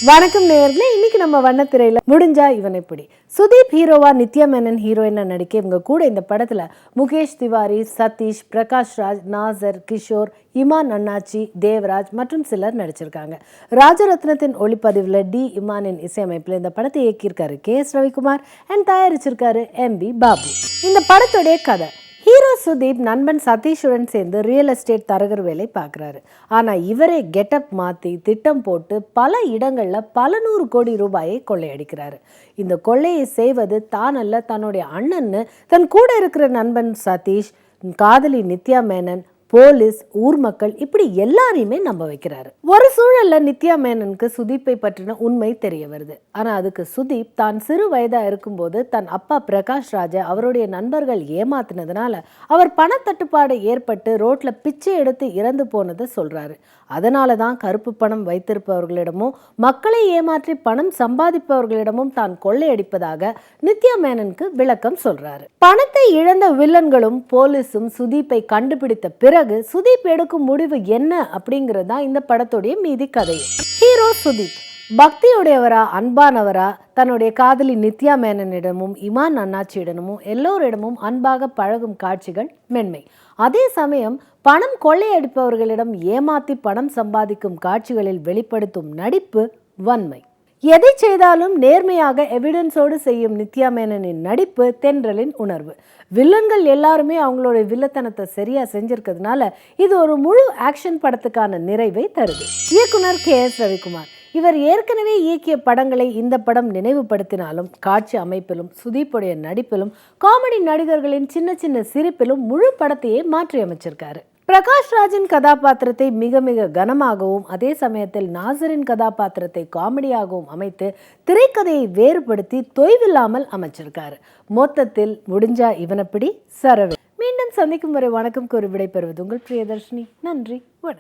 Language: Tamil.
வணக்கம் நேயர்களே, இன்னைக்கு நம்ம வண்ணத்திரையில முடிஞ்சா இவன் எப்படி சுதீப் ஹீரோவா, நித்யா மேனன் ஹீரோயினா நடிக்க இவங்க கூட இந்த படத்துல முகேஷ் திவாரி, சதீஷ், பிரகாஷ் ராஜ், நாசர், கிஷோர், இமான் அண்ணாச்சி, தேவராஜ் மற்றும் சிலர் நடிச்சிருக்காங்க. ராஜரத்னத்தின் ஒளிப்பதிவுல டி இமானின் இசையமைப்புல இந்த படத்தை இயக்கியிருக்காரு KS ரவிக்குமார் அண்ட் தயாரிச்சிருக்காரு MB பாபு. இந்த படத்துடைய கதை, ஹீரோ சுதீப் நண்பன் சதீஷுடன் சேர்ந்து ரியல் எஸ்டேட் தரகர் வேலை பார்க்குறாரு. ஆனால் இவரே கெட்டப் மாற்றி திட்டம் போட்டு பல இடங்களில் பல 100 கோடி ரூபாயை கொள்ளையடிக்கிறாரு. இந்த கொள்ளையை செய்வது தான் அல்ல, தன்னுடைய அண்ணன்னு தன் கூட இருக்கிற நண்பன் சதீஷ், காதலி நித்யா மேனன், போலீஸ், ஊர் மக்கள், இப்படி எல்லாரையுமே நம்ப வைக்கிறாரு. ஒரு சூழல்ல நித்யா மேனனுக்கு சுதீப்பை பற்றின உண்மை தெரிய வருது. ஆனா அதுக்கு சுதீப் தான் சிறு வயதா இருக்கும்போது தன் அப்பா பிரகாஷ் ராஜை அவருடைய நண்பர்கள் ஏமாத்தினதுனால அவர் பணத்தட்டுப்பாடு ஏற்பட்டு ரோட்ல பிச்சை எடுத்து இறந்து போனதை சொல்றாரு. அதனால தான் கருப்பு பணம் வைத்திருப்பவர்களிடமும் மக்களை ஏமாற்றி பணம் சம்பாதிப்பவர்களிடமும் தான் கொள்ளையடிப்பதாக நித்யா மேனனுக்கு விளக்கம் சொல்றாரு. பணத்தை இழந்த வில்லன்களும் போலீஸும் சுதீப்பை கண்டுபிடித்த பிறகு சுதீப் எடுக்கும் முடிவு என்ன அப்படிங்கிறது தான் இந்த படத்துடைய மீதி கதை. ஹீரோ சுதீப் பக்தியுடையவரா, அன்பானவரா, தன்னுடைய காதலி நித்யா மேனனிடமும் இமான் அண்ணாச்சியிடமும் எல்லோரிடமும் அன்பாக பழகும் காட்சிகள் மென்மை. அதே சமயம் பணம் கொள்ளையடிப்பவர்களிடம் ஏமாத்தி பணம் சம்பாதிக்கும் காட்சிகளில் வெளிப்படுத்தும் நடிப்பு வன்மை. எதை செய்தாலும் நேர்மையாக எவிடன்ஸோடு செய்யும் நித்யா மேனனின் நடிப்பு தென்றலின் உணர்வு. வில்லன்கள் எல்லாருமே அவங்களோட வில்லத்தனத்தை சரியா செஞ்சிருக்கிறதுனால இது ஒரு முழு ஆக்ஷன் படத்துக்கான நிறைவை தருது. இயக்குனர் KS ரவிக்குமார் இவர் ஏற்கனவே இயக்கிய படங்களை இந்த படம் நினைவுபடுத்தினாலும் காட்சி அமைப்பிலும் சுதீப்புடைய நடிப்பிலும் காமெடி நடிகர்களின் சின்ன சின்ன சிரிப்பிலும் முழு படத்தையே மாற்றி அமைச்சிருக்காரு. பிரகாஷ் ராஜின் கதாபாத்திரத்தை மிக மிக கனமாகவும் அதே சமயத்தில் நாசரின் கதாபாத்திரத்தை காமெடியாகவும் அமைத்து திரைக்கதையை வேறுபடுத்தி தொய்வில்லாமல் அமைச்சிருக்காரு. மொத்தத்தில் முடிஞ்சா இவனப்படி சரவே. மீண்டும் சந்திக்கும் வரை வணக்கம் கூறி விடைபெறுவது உங்கள் பிரியதர்ஷினி. நன்றி, வணக்கம்.